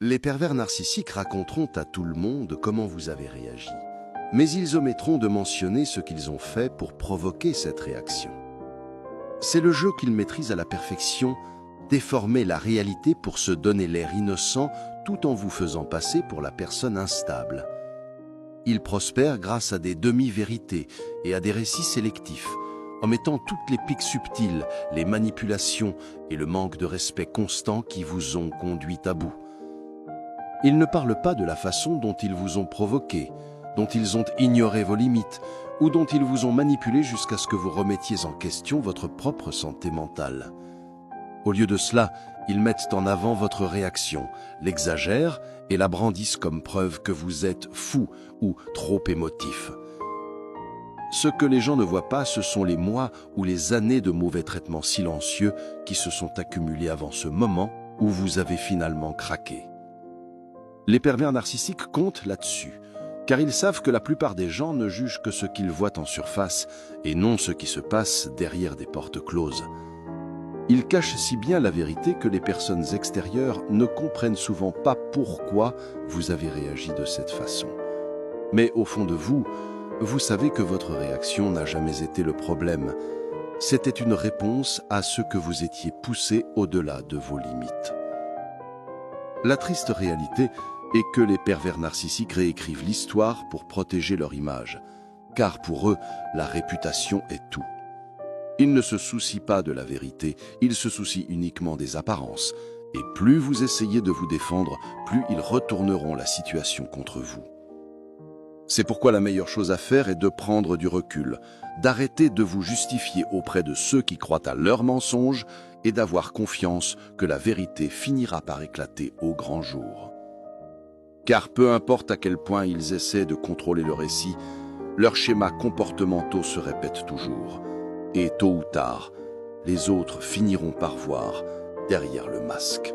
Les pervers narcissiques raconteront à tout le monde comment vous avez réagi, mais ils omettront de mentionner ce qu'ils ont fait pour provoquer cette réaction. C'est le jeu qu'ils maîtrisent à la perfection, déformer la réalité pour se donner l'air innocent tout en vous faisant passer pour la personne instable. Ils prospèrent grâce à des demi-vérités et à des récits sélectifs, en mettant toutes les piques subtiles, les manipulations et le manque de respect constant qui vous ont conduit à bout. Ils ne parlent pas de la façon dont ils vous ont provoqué, dont ils ont ignoré vos limites ou dont ils vous ont manipulé jusqu'à ce que vous remettiez en question votre propre santé mentale. Au lieu de cela, ils mettent en avant votre réaction, l'exagèrent et la brandissent comme preuve que vous êtes fou ou trop émotif. Ce que les gens ne voient pas, ce sont les mois ou les années de mauvais traitements silencieux qui se sont accumulés avant ce moment où vous avez finalement craqué. Les pervers narcissiques comptent là-dessus, car ils savent que la plupart des gens ne jugent que ce qu'ils voient en surface et non ce qui se passe derrière des portes closes. Ils cachent si bien la vérité que les personnes extérieures ne comprennent souvent pas pourquoi vous avez réagi de cette façon. Mais au fond de vous, vous savez que votre réaction n'a jamais été le problème. C'était une réponse à ce que vous étiez poussé au-delà de vos limites. La triste réalité est que les pervers narcissiques réécrivent l'histoire pour protéger leur image, car pour eux, la réputation est tout. Ils ne se soucient pas de la vérité, ils se soucient uniquement des apparences, et plus vous essayez de vous défendre, plus ils retourneront la situation contre vous. C'est pourquoi la meilleure chose à faire est de prendre du recul, d'arrêter de vous justifier auprès de ceux qui croient à leurs mensonges et d'avoir confiance que la vérité finira par éclater au grand jour. Car peu importe à quel point ils essaient de contrôler le récit, leurs schémas comportementaux se répètent toujours. Et tôt ou tard, les autres finiront par voir derrière le masque.